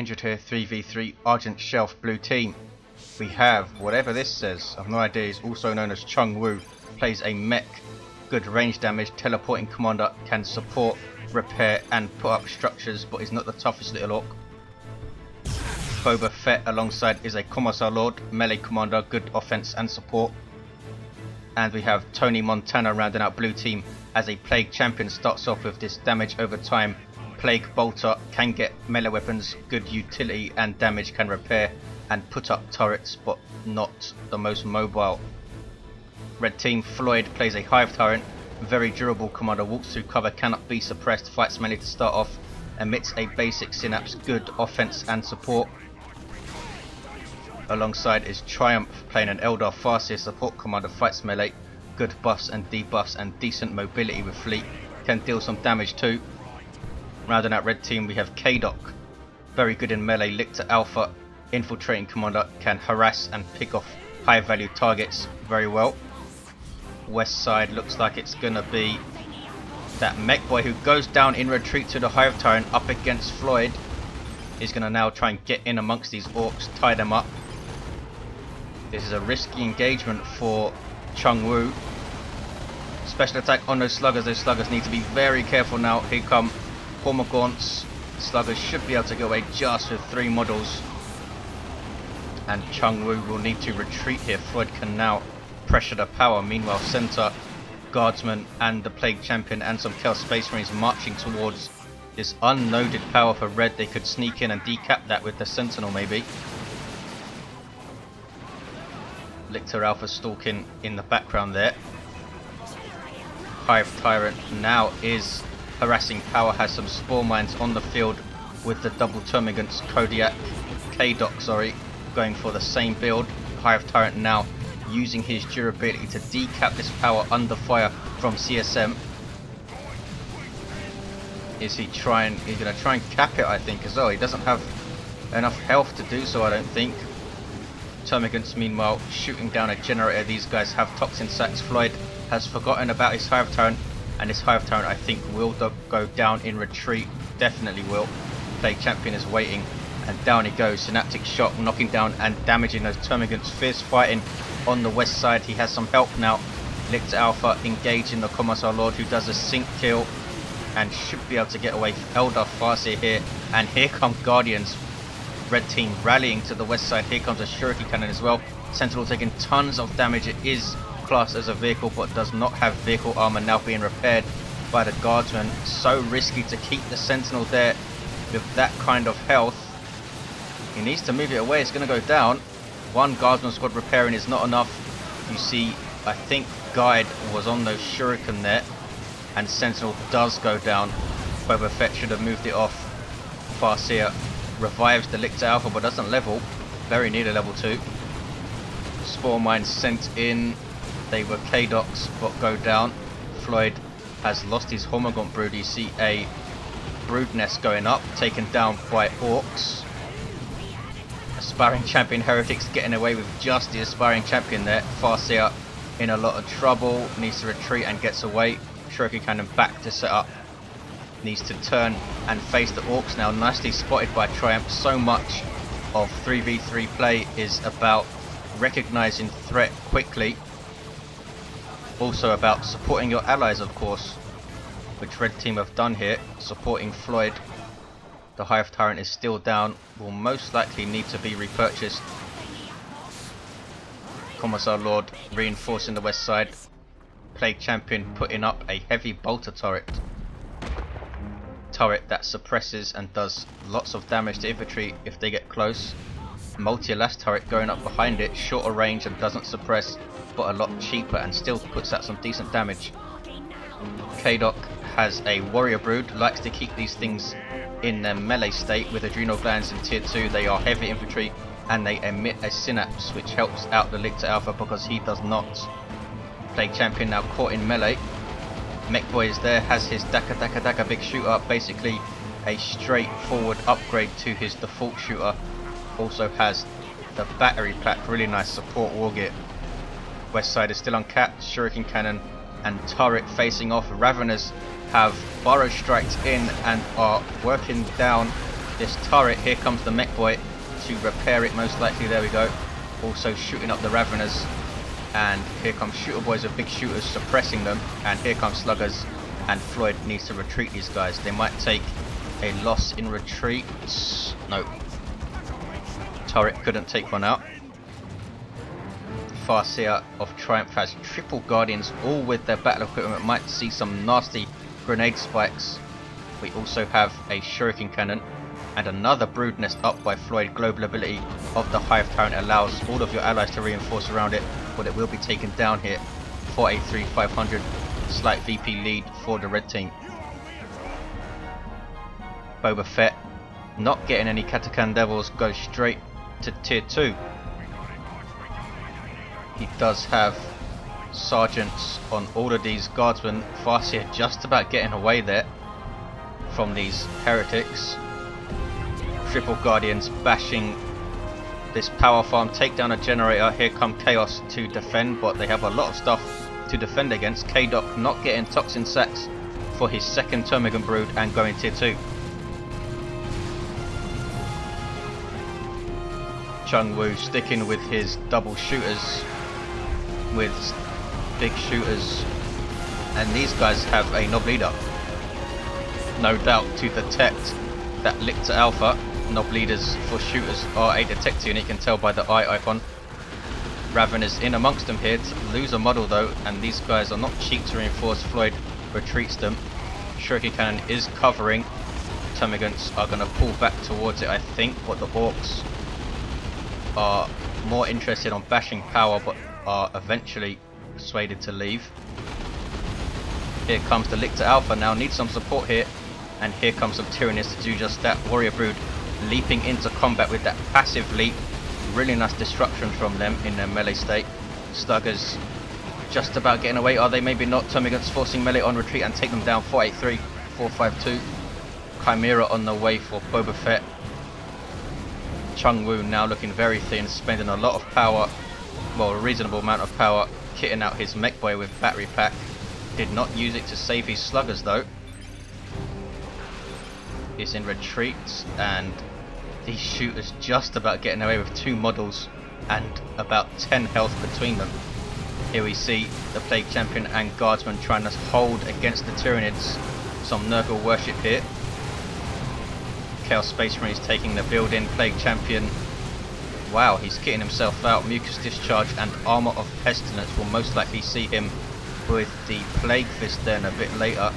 injured here. 3v3 Argent Shelf blue team. We have whatever this says, I've no idea. He's also known as ChungWu. Plays a mech, good range damage, teleporting commander, can support, repair and put up structures, but he's not the toughest little orc. Boba Fett alongside is a Commissar Lord, melee commander, good offense and support. And we have Tony Montana rounding out blue team as a Plague champion. Starts off with this damage over time. Plague bolter, can get melee weapons, good utility and damage, can repair and put up turrets, but not the most mobile. Red team Floid plays a Hive Tyrant, very durable commander, walks through cover, cannot be suppressed, fights melee to start off, emits a basic synapse, good offense and support. Alongside is Triumph playing an Eldar Farseer support commander, fights melee, good buffs and debuffs and decent mobility with fleet, can deal some damage too. Rounding out red team we have Kaidok, very good in melee, Lictor Alpha, infiltrating commander, can harass and pick off high value targets very well. West side looks like it's gonna be that mech boy who goes down in retreat to the Hive Tyrant up against Floid. He's gonna now try and get in amongst these orcs, tie them up. This is a risky engagement for ChungWu. Special attack on those sluggers. Those sluggers need to be very careful now. Here come Hormagaunts. Sluggers should be able to get away just with 3 models. And ChungWu will need to retreat here. Floyd can now pressure the power. Meanwhile, Center, Guardsman and the Plague Champion and some Chaos Space Marines marching towards this unloaded power for red. They could sneak in and decap that with the Sentinel maybe. Lictor Alpha stalking in the background there. Hive Tyrant now is harassing power, has some spore mines on the field with the double termagants, Kaidok, sorry, going for the same build. Hive Tyrant now using his durability to decap this power under fire from CSM. Is he trying? He's going to try and cap it, I think, as well. He doesn't have enough health to do so, I don't think. Termagants meanwhile shooting down a generator. These guys have toxin sacks. Floyd has forgotten about his Hive Tyrant, and this Hive Tyrant I think will go down in retreat. Definitely will. Plague Champion is waiting, and down he goes. Synaptic Shock knocking down and damaging those Termagants. Fierce fighting on the west side. He has some help now. Lictor Alpha engaging the Commissar Lord, who does a sync kill and should be able to get away. Eldar Farseer here, and here come Guardians. Red team rallying to the west side. Here comes a Shuriken Cannon as well. Sentinel taking tons of damage. It is classed as a vehicle but does not have vehicle armor, now being repaired by the Guardsman. So risky to keep the Sentinel there with that kind of health. He needs to move it away. It's going to go down. One Guardsman squad repairing is not enough. You see, I think Guide was on those Shuriken there, and Sentinel does go down. Boba Fett should have moved it off. Farseer revives the Lictor Alpha but doesn't level. Very near to level 2. Spore mines sent in. They were Kaidoks but go down. Floyd has lost his Hormagaunt brood. You see a brood nest going up, taken down by orcs. Aspiring Champion Heretics getting away with just the Aspiring Champion there. Farseer in a lot of trouble, needs to retreat and gets away. Shuriken Cannon back to set up. Needs to turn and face the orcs now. Nicely spotted by Triumph. So much of 3v3 play is about recognizing threat quickly. Also about supporting your allies, of course, which red team have done here, supporting Floyd. The Hive Tyrant is still down, will most likely need to be repurchased. Commissar Lord reinforcing the west side. Plague Champion putting up a heavy bolter turret. Turret that suppresses and does lots of damage to infantry if they get close. Multi-elast turret going up behind it, shorter range and doesn't suppress, but a lot cheaper and still puts out some decent damage. Kaidok has a warrior brood, likes to keep these things in their melee state with adrenal glands in tier 2. They are heavy infantry and they emit a synapse which helps out the Lictor Alpha because he does not. Plague Champion now caught in melee. Mech Boy is there, has his Daka big shooter, basically a straightforward upgrade to his default shooter. Also has the battery pack, really nice support wargear. West side is still uncapped, Shuriken Cannon and turret facing off. Raveners have burrow strikes in and are working down this turret. Here comes the mech boy to repair it most likely. There we go. Also shooting up the Raveners. And here comes shooter boys with big shooters suppressing them. And here comes sluggers. And Floid needs to retreat these guys. They might take a loss in retreat. No. Turret couldn't take one out. Farseer of Triumph has triple Guardians, all with their battle equipment. Might see some nasty grenade spikes. We also have a Shuriken Cannon and another Brood Nest up by Floid. Global ability of the Hive Tyrant allows all of your allies to reinforce around it, but it will be taken down here. 483 500, slight VP lead for the red team. Boba Fett, not getting any Katakan Devils, goes straight to tier 2. He does have sergeants on all of these guardsmen. Farseer just about getting away there from these heretics. Triple Guardians bashing this power farm, take down a generator. Here come Chaos to defend, but they have a lot of stuff to defend against. Kaidok not getting toxin sacks for his second Termagant Brood and going tier 2. ChungWu sticking with his double shooters, with big shooters, and these guys have a Nob Leader. No doubt to detect that Lictor Alpha. Nob Leaders for shooters are a detector unit, you can tell by the eye icon. Raven is in amongst them here to lose a model though, and these guys are not cheap to reinforce. Floid retreats them. Shuriken Cannon is covering. Termagants are going to pull back towards it I think, but the Orks are more interested on bashing power but are eventually persuaded to leave. Here comes the Lictor Alpha now, needs some support here, and here comes some Tyranids to do just that. Warrior Brood leaping into combat with that passive leap. Really nice destruction from them in their melee state. Sluggers just about getting away, are they? Maybe not. Termagants forcing melee on retreat and take them down. 483, 452. Chimera on the way for Boba Fett. ChungWu now looking very thin, spending a lot of power, well, a reasonable amount of power, kitting out his mech boy with battery pack. Did not use it to save his sluggers though. He's in retreat, and these shooters just about getting away with 2 models and about 10 health between them. Here we see the Plague Champion and Guardsman trying to hold against the Tyranids. Some Nurgle worship here. Chaos Space Marines taking the building. Plague Champion, wow, he's kitting himself out. Mucus Discharge and Armor of Pestilence. Will most likely see him with the Plague Fist then a bit later.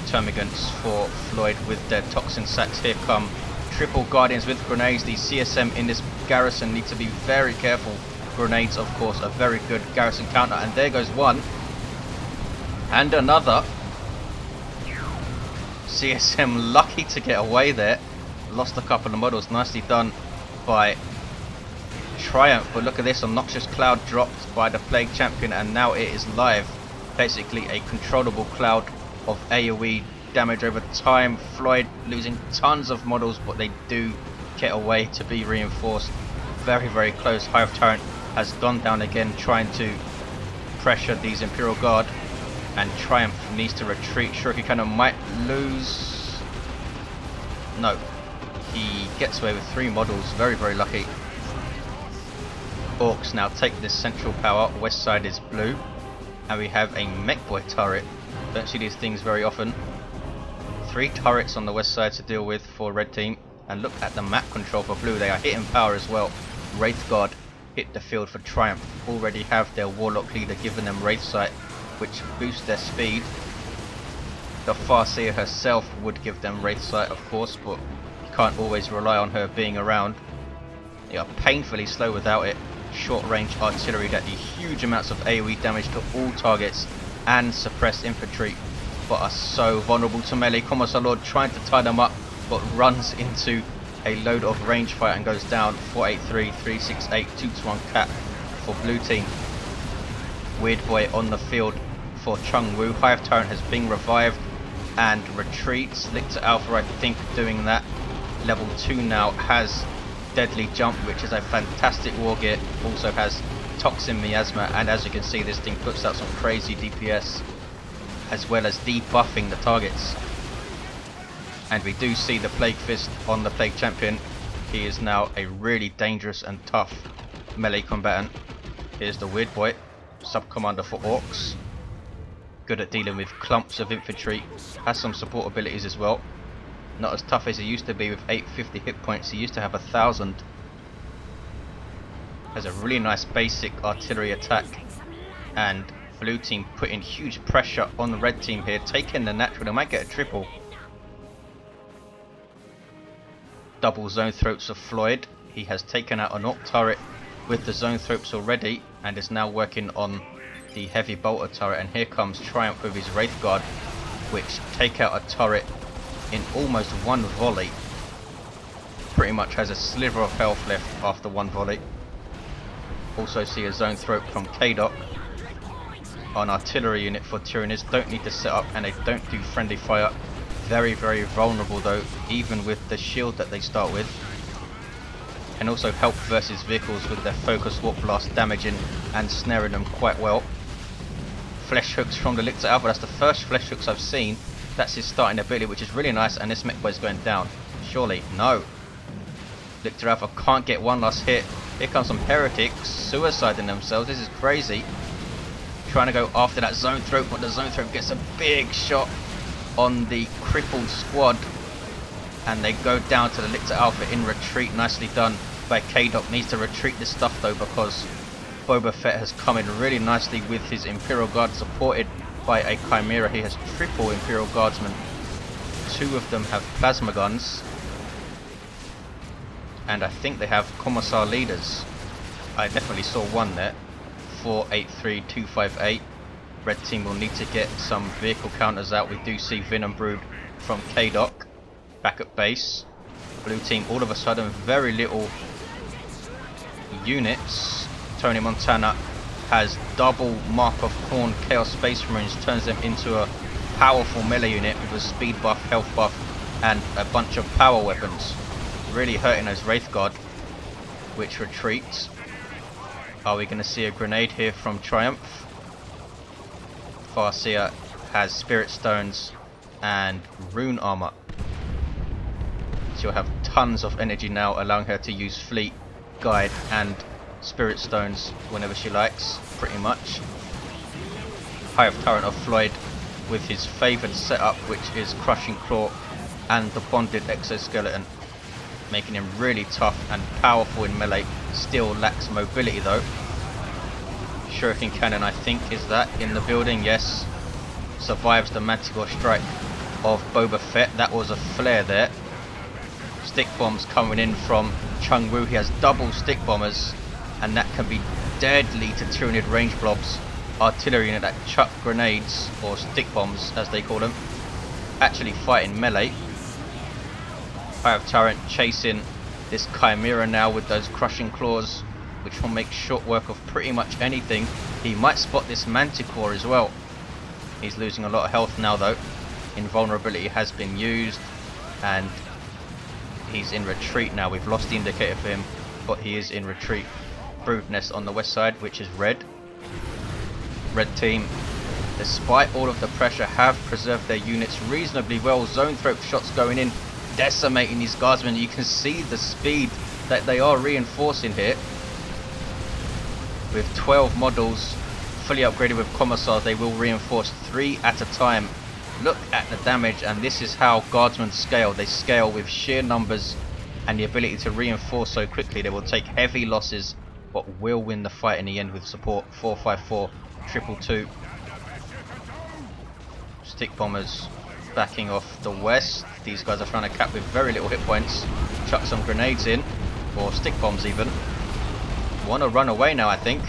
Termagants for Floid with their toxin sacks. Here come triple Guardians with grenades. The CSM in this garrison need to be very careful. Grenades, of course, a very good garrison counter, and there goes one and another. CSM lucky to get away there. Lost a couple of models. Nicely done by Triumph. But look at this, obnoxious cloud dropped by the Plague Champion, and now it is live. Basically a controllable cloud of AoE damage over time. Floid losing tons of models, but they do get away to be reinforced. Very, very close. Hive Tyrant has gone down again, trying to pressure these Imperial Guard, and Triumph needs to retreat. Shuriken Cannon might lose. No, he gets away with 3 models. Very, very lucky. Orks now take this central power. West side is blue, and we have a mech boy turret. Don't see these things very often. 3 turrets on the west side to deal with for red team, and look at the map control for blue. They are hitting power as well. Wraith Guard hit the field for Triumph. Already have their Warlock leader giving them Wraith Sight, which boosts their speed. The Farseer herself would give them Wraith Sight, of course, but you can't always rely on her being around. They are painfully slow without it. Short range artillery that do huge amounts of AoE damage to all targets and suppress infantry, but are so vulnerable to melee. Commissar Lord trying to tie them up, but runs into a load of range fire and goes down. 483, 368, 2-1 cap for blue team. Weird Boy on the field for ChungWu. Hive Tyrant has been revived and retreats. Lictor Alpha, I think, doing that. Level 2 now, has Deadly Jump, which is a fantastic war gear. Also has Toxin Miasma, and as you can see, this thing puts out some crazy DPS as well as debuffing the targets. And we do see the Plague Fist on the Plague Champion. He is now a really dangerous and tough melee combatant. Here's the Weird Boy, Sub-Commander for Orks. Good at dealing with clumps of infantry. Has some support abilities as well. Not as tough as he used to be with 850 hit points. He used to have 1000. Has a really nice basic artillery attack. And blue team putting huge pressure on the red team here. Taking the natural. They might get a triple. Double zone throats of Floid. He has taken out an Orc turret with the zone throats already and is now working on the heavy bolter turret. And here comes Triumph with his Wraith Guard, which take out a turret in almost one volley. Pretty much has a sliver of health left after one volley. Also see a zone throat from kaidok. An artillery unit for Tyranids. Don't need to set up and they don't do friendly fire. Very, very vulnerable though, even with the shield that they start with. Can also help versus vehicles with their focus warp blast, damaging and snaring them quite well. Flesh hooks from the Lictor Alpha. That's the first flesh hooks I've seen. That's his starting ability, which is really nice, and this mech boy is going down. Surely, no. Lictor Alpha can't get one last hit. Here comes some heretics suiciding themselves. This is crazy. Trying to go after that zone throat, but the zone throat gets a big shot on the crippled squad, and they go down to the Lictor Alpha in retreat. Nicely done by kaidok. Needs to retreat this stuff though, because Boba Fett has come in really nicely with his Imperial Guard, supported by a Chimera. He has triple Imperial Guardsmen. 2 of them have plasma guns, and I think they have Commissar leaders. I definitely saw one there. 483258. Red team will need to get some vehicle counters out. We do see Venom Brood from kaidok back at base. Blue team all of a sudden very little units. Tony Montana has double Mark of Khorne Chaos Space Marines, turns them into a powerful melee unit with a speed buff, health buff and a bunch of power weapons. Really hurting those Wraith Guard, which retreats. Are we going to see a grenade here from Triumph? Farseer has Spirit Stones and Rune Armor. She'll have tons of energy now, allowing her to use Fleet, Guide and Spirit Stones whenever she likes, pretty much. Hive Tyrant of Floid with his favoured setup, which is Crushing Claw and the Bonded Exoskeleton, making him really tough and powerful in melee. Still lacks mobility though. Shuriken Cannon, I think, is that in the building? Yes. Survives the Manticore strike of Boba Fett. That was a flare there. Stick bombs coming in from ChungWu. He has double stick bombers, and that can be deadly to Tyranid range blobs. Artillery unit that chuck grenades, or stick bombs as they call them, actually fighting melee. I have Tyrant chasing this Chimera now with those crushing claws, which will make short work of pretty much anything. He might spot this Manticore as well. He's losing a lot of health now though. Invulnerability has been used and he's in retreat now. We've lost the indicator for him, but he is in retreat. Brood nest on the west side, which is red. Red team, despite all of the pressure, have preserved their units reasonably well. Zone throat shots going in, decimating these guardsmen. You can see the speed that they are reinforcing here. With 12 models fully upgraded with Commissars, they will reinforce 3 at a time. Look at the damage, and this is how guardsmen scale. They scale with sheer numbers and the ability to reinforce so quickly. They will take heavy losses but will win the fight in the end with support. 454 222. Stick bombers backing off the west. These guys are trying to cap with very little hit points. Chuck some grenades in, or stick bombs even. Want to run away now, I think.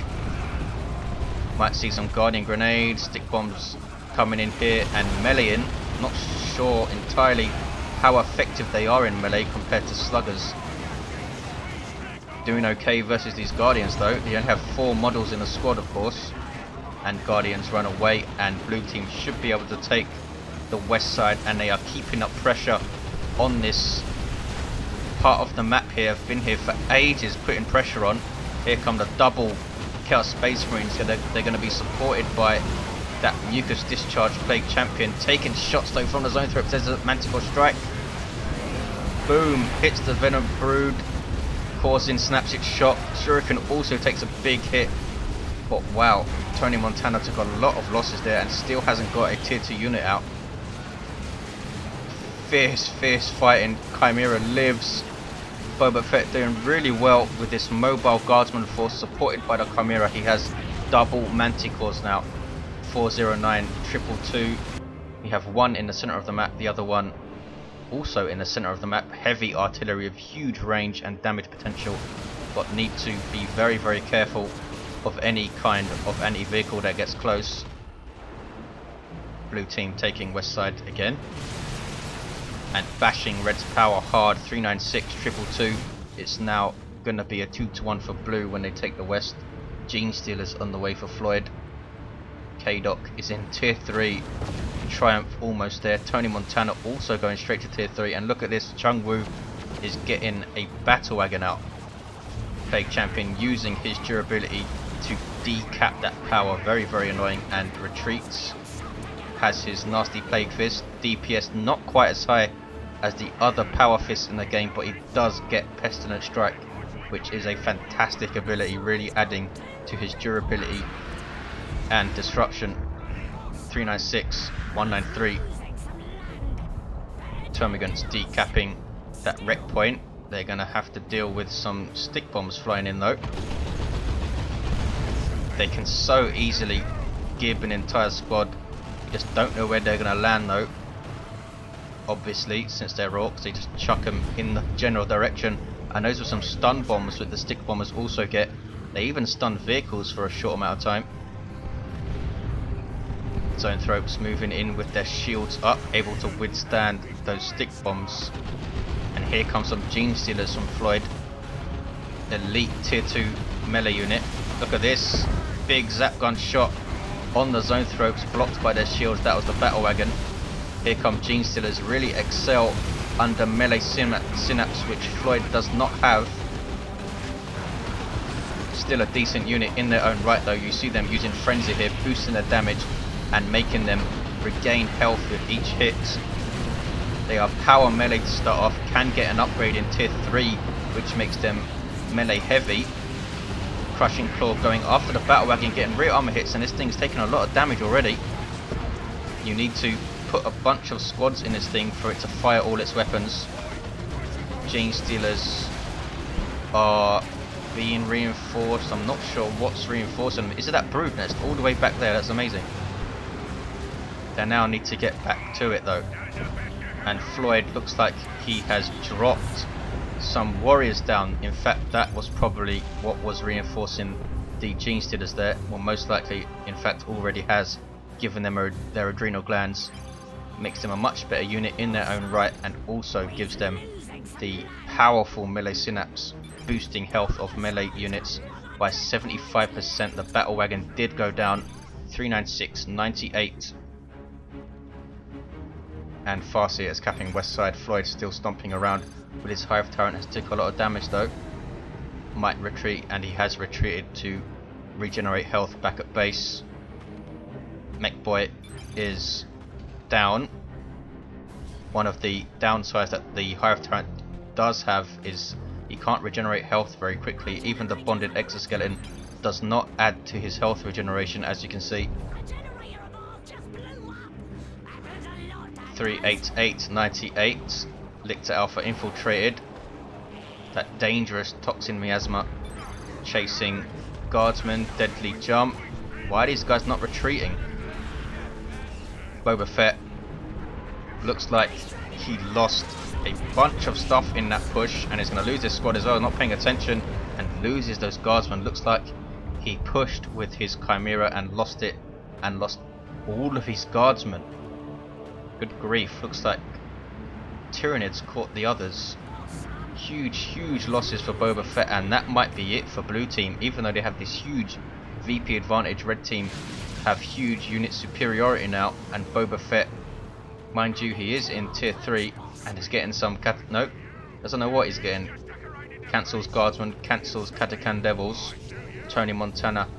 Might see some guardian grenades, stick bombs coming in here, and melee in. Not sure entirely how effective they are in melee compared to sluggers. Doing okay versus these guardians though. They only have 4 models in the squad, of course, and guardians run away, and blue team should be able to take the west side, and they are keeping up pressure on this part of the map here. Have been here for ages, putting pressure on. Here come the double Chaos Space Marines. They're going to be supported by that mucus discharge Plague Champion, taking shots though from the zone throat. There's a Manticore strike. Boom! Hits the Venom Brood, causing Snapshot shock. Shuriken also takes a big hit. But wow, Tony Montana took a lot of losses there and still hasn't got a tier 2 unit out. Fierce fighting. Chimera lives. Boba Fett doing really well with this mobile guardsman force supported by the Chimera. He has double manticores now. 409, 222. We have one in the center of the map, the other one also in the center of the map. Heavy artillery of huge range and damage potential, but need to be very careful of any kind of anti-vehicle that gets close. Blue team taking west side again and bashing red's power hard. 396, 222. It's now gonna be a 2-1 for blue when they take the west. Gene Stealers on the way for Floid. Kaidok is in tier 3. Triumph almost there. Tony Montana also going straight to tier 3. And look at this, ChungWu is getting a battle wagon out. Plague Champion using his durability to decap that power. Very annoying. And retreats. Has his nasty Plague Fist. DPS not quite as high as the other power fists in the game, but he does get Pestilent Strike, which is a fantastic ability, really adding to his durability and disruption. 396, 193. Termagant's decapping that wreck point. They're gonna have to deal with some stick bombs flying in though. They can so easily give an entire squad. You just don't know where they're gonna land though. Obviously, since they're orcs, they just chuck them in the general direction. And those are some stun bombs that the stick bombers also get. They even stun vehicles for a short amount of time. Zoanthropes moving in with their shields up, able to withstand those stick bombs. And here comes some Gene Stealers from Floid. Elite tier 2 melee unit. Look at this. Big zap gun shot on the Zoanthropes, blocked by their shields. That was the battle wagon. Here come Gene Stealers, really excel under melee synapse, which Floid does not have. Still a decent unit in their own right though. You see them using Frenzy here, boosting their damage and making them regain health with each hit. They are power melee to start off, can get an upgrade in tier 3, which makes them melee heavy. Crushing Claw going after the battle wagon, getting rear armor hits, and this thing's taking a lot of damage already. You need to put a bunch of squads in this thing for it to fire all its weapons. Gene Stealers are being reinforced. I'm not sure what's reinforcing them. Is it that brood nest all the way back there? That's amazing. They now need to get back to it though. And Floyd looks like he has dropped some warriors down. In fact, that was probably what was reinforcing the Gene Stealers there. Well, most likely, in fact, already has, given them their adrenal glands. Makes them a much better unit in their own right, and also gives them the powerful melee synapse, boosting health of melee units by 75%. The battle wagon did go down. 396, 98. And Farseer is capping west side. Floyd still stomping around with his Hive Tyrant. Has took a lot of damage though. Might retreat, and he has retreated to regenerate health back at base. Mech Boy is down. One of the downsides that the Hive Tyrant does have is he can't regenerate health very quickly. Even the bonded exoskeleton does not add to his health regeneration, as you can see. 388, 98. Lictor Alpha infiltrated. That dangerous toxin miasma chasing guardsmen. Deadly jump. Why are these guys not retreating? Boba Fett looks like he lost a bunch of stuff in that push and is going to lose his squad as well, not paying attention, and loses those guardsmen. Looks like he pushed with his Chimera and lost it, and lost all of his guardsmen. Good grief, looks like Tyranids caught the others. Huge losses for Boba Fett, and that might be it for blue team. Even though they have this huge VP advantage, red team have huge unit superiority now, and Boba Fett, mind you, he is in tier 3 and is getting some nope, doesn't know what he's getting. Cancels guardsmen, cancels Katakan devils. Tony Montana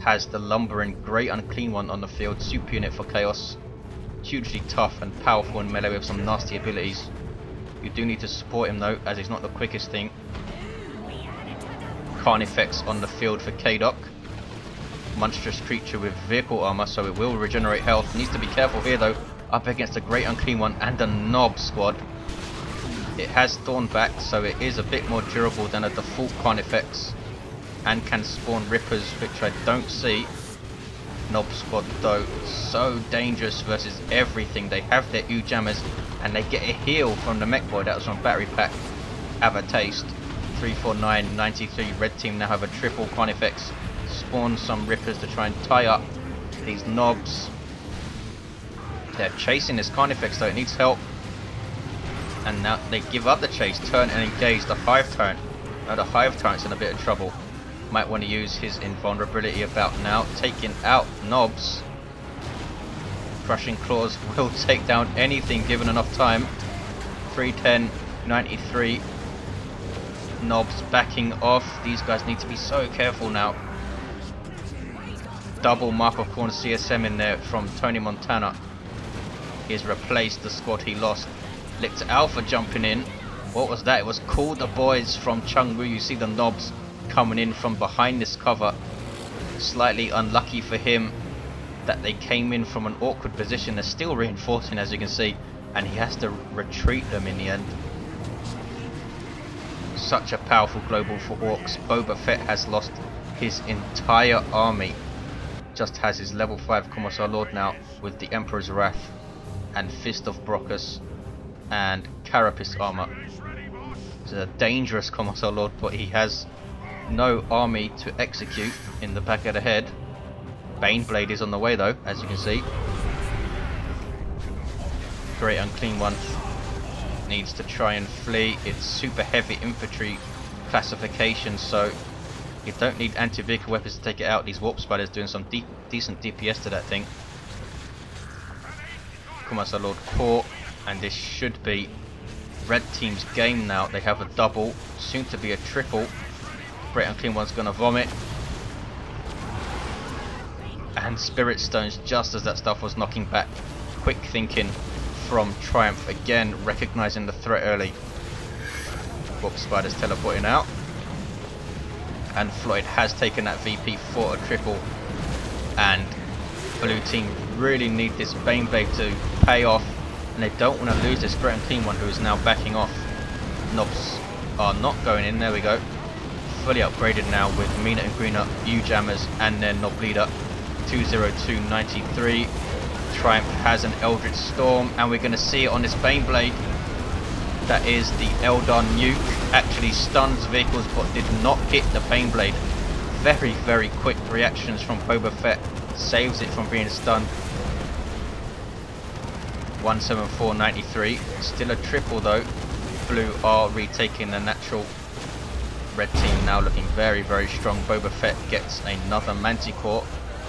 has the lumbering Great Unclean One on the field, super unit for chaos. Hugely tough and powerful in melee with some nasty abilities. You do need to support him though, as he's not the quickest thing. Carnifex on the field for kaidok. Monstrous creature with vehicle armor, so it will regenerate health. Needs to be careful here though, up against a Great Unclean One and a Nob squad. It has Thorn back, so it is a bit more durable than a default Carnifex, and can spawn Rippers, which I don't see. Nob squad though, so dangerous versus everything. They have their U-jammers and they get a heal from the mech boy. That was from battery pack. Have a taste. 349, 93. Red team now have a triple Carnifex. Spawn some Rippers to try and tie up these Nobs. They're chasing this Carnifex though, it needs help. And now they give up the chase, turn and engage the Hive Tyrant. Now the Hive Tyrant's in a bit of trouble. Might want to use his invulnerability about now, taking out Nobs. Crushing Claws will take down anything given enough time. 310, 93. Nobs backing off. These guys need to be so careful now. Double Mark of Corner CSM in there from Tony Montana. He's replaced the squad he lost. Lictor Alpha jumping in. What was that? It was Call the Boys from ChungWu. You see the Nobs coming in from behind this cover. Slightly unlucky for him that they came in from an awkward position. They're still reinforcing, as you can see, and he has to retreat them in the end. Such a powerful global for Orks. Boba Fett has lost his entire army. Just has his level 5 Commissar Lord now with the Emperor's Wrath and Fist of Brockus and Carapace armor. It's a dangerous Commissar Lord, but he has no army to execute in the back of the head. Baneblade is on the way though, as you can see. Great Unclean One needs to try and flee. It's super heavy infantry classification, so you don't need anti-vehicle weapons to take it out. These Warp Spiders doing some decent DPS to that thing. Commissar Lord caught, and this should be Red Team's game now. They have a double, soon to be a triple. Great Unclean One's gonna vomit. And Spirit Stones just as that stuff was knocking back. Quick thinking from Triumph again, recognizing the threat early. Warp Spiders teleporting out. And Floid has taken that VP for a triple. And Blue Team really need this Baneblade to pay off. And they don't want to lose this Great Unclean One, who is now backing off. Nobs are not going in, there we go. Fully upgraded now with Mina and Greener, U-Jammers, and then Nob Leader. 20293. Triumph has an Eldritch Storm, and we're going to see it on this Baneblade. That is the Eldar nuke. Actually stuns vehicles but did not hit the Baneblade. Very, very quick reactions from Boba Fett. Saves it from being stunned. 17493. Still a triple though. Blue are retaking the natural. Red team now looking very, very strong. Boba Fett gets another Manticore.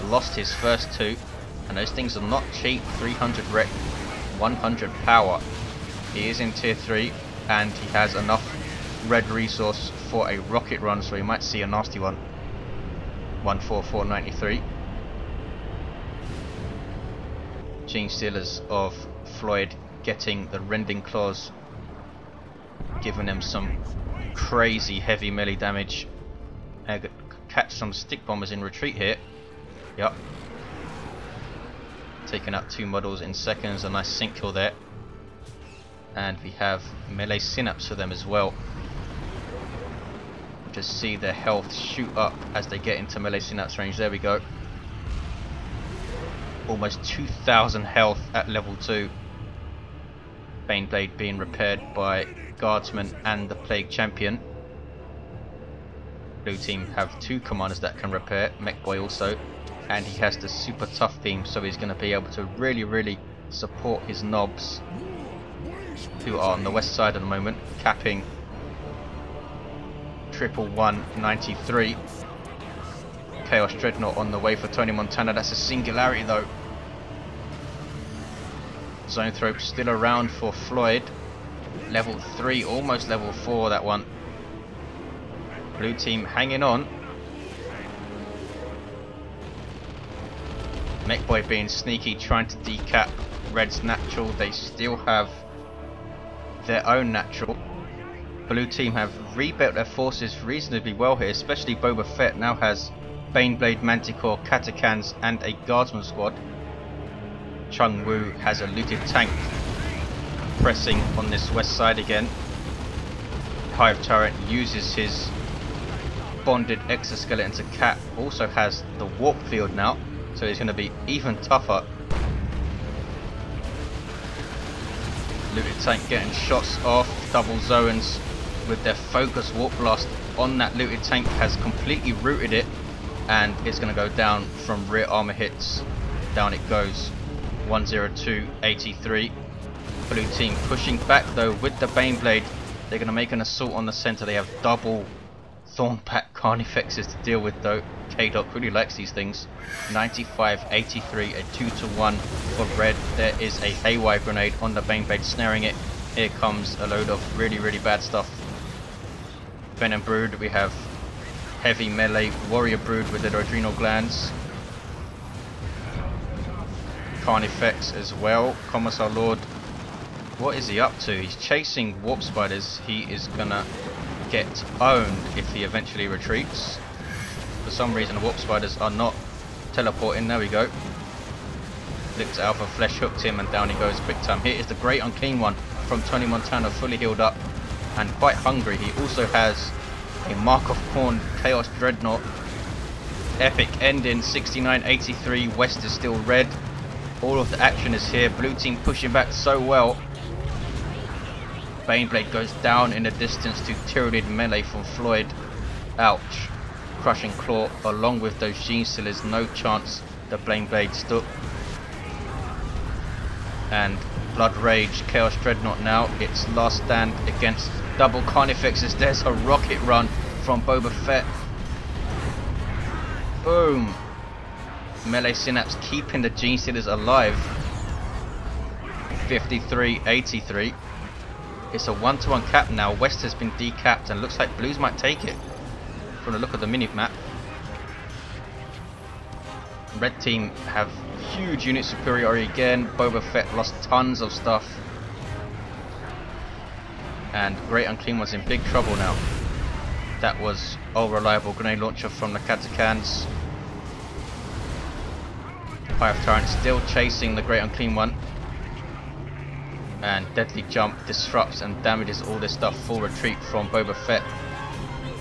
Lost his first two. And those things are not cheap. 300 rec, 100 power. He is in tier 3 and he has enough red resource for a rocket run, so we might see a nasty one. 14493. Gene Stealers of Floid getting the Rending Claws, giving them some crazy heavy melee damage. Catch some stick bombers in retreat here. Yup. Taking out 2 models in seconds, a nice sync kill there. And we have melee synapse for them as well. Just see their health shoot up as they get into melee synapse range. There we go. Almost 2000 health at level 2. Baneblade being repaired by Guardsman and the Plague Champion. Blue team have 2 commanders that can repair, Mech Boy also, and he has the super tough beam, so he's going to be able to really support his Nobs, who are on the west side at the moment, capping 11193. Chaos Dreadnought on the way for Tony Montana. That's a singularity though. Zoanthrope still around for Floyd. Level 3, almost level 4 that one. Blue team hanging on. Mech Boy being sneaky, trying to decap Red's natural. They still have their own natural. Blue team have rebuilt their forces reasonably well here, especially Boba Fett now has Baneblade, Manticore, Katakans and a Guardsman squad. ChungWu has a looted tank pressing on this west side again. Hive Tyrant uses his bonded exoskeleton to cap, also has the warp field now, so he's going to be even tougher. Looted tank getting shots off, double zones with their focus warp blast on that looted tank has completely rooted it, and it's going to go down from rear armor hits. Down it goes. 102.83. Blue team pushing back though with the Baneblade. They're going to make an assault on the center. They have double Thornpack Carnifexes to deal with though. kaidok really likes these things. 95.83, a 2-to-1 for red. There is a Haywire grenade on the Baneblade snaring it. Here comes a load of really bad stuff. Venom Brood, we have heavy melee Warrior Brood with their adrenal glands. Carnifex as well. Commissar Lord, what is he up to? He's chasing warp spiders. He is gonna get owned if he eventually retreats. For some reason the warp spiders are not teleporting. There we go. Lictor Alpha flesh hooked him and down he goes quick time. Here is the Great Unclean One from Tony Montana, fully healed up and quite hungry. He also has a Mark of Khorne Chaos Dreadnought. Epic ending. 69.83. West is still red. All of the action is here. Blue team pushing back so well. Baneblade goes down in the distance to Tyranid melee from Floid. Ouch. Crushing Claw along with those Gene Stealers. No chance the Baneblade stuck. And Blood Rage Chaos Dreadnought now. Its last stand against double Carnifexes. There's a rocket run from Boba Fett. Boom. Melee Synapse keeping the Gene Stealers alive. 53.83. It's a 1-to-1 cap now. West has been decapped and looks like Blues might take it from the look of the mini map. Red team have huge unit superiority again. Boba Fett lost tons of stuff. And Great Unclean was in big trouble now. That was all reliable grenade launcher from the Katakans. Hive Tyrant still chasing the Great Unclean One. And Deadly Jump disrupts and damages all this stuff. Full retreat from Boba Fett.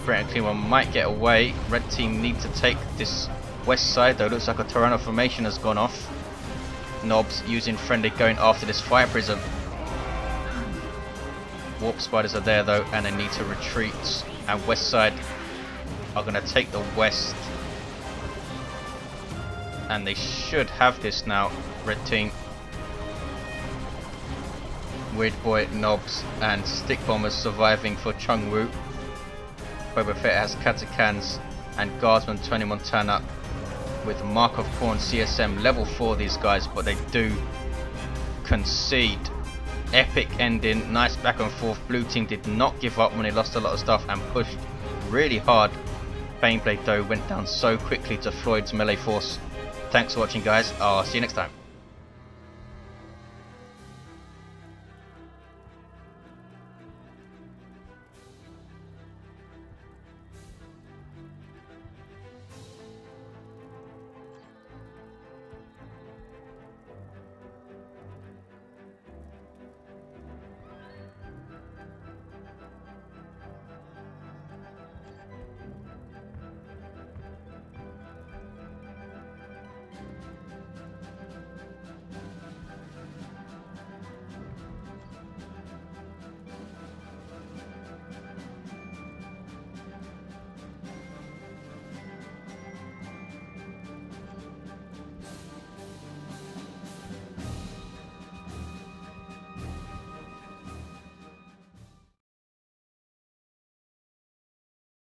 Great Unclean One might get away. Red team need to take this west side though. Looks like a Tyranno formation has gone off. Knobs using friendly going after this fire prism. Warp spiders are there though and they need to retreat. And west side are going to take the west. And they should have this now, red team. Weird Boy, Knobs and Stick Bombers surviving for ChungWu. Boba Fett has Katakans and Guardsman Tony Montana with Mark of Khorne CSM level 4 these guys, but they do concede. Epic ending, nice back and forth. Blue team did not give up when they lost a lot of stuff and pushed really hard. Baneblade though went down so quickly to Floyd's melee force. Thanks for watching guys, I'll see you next time.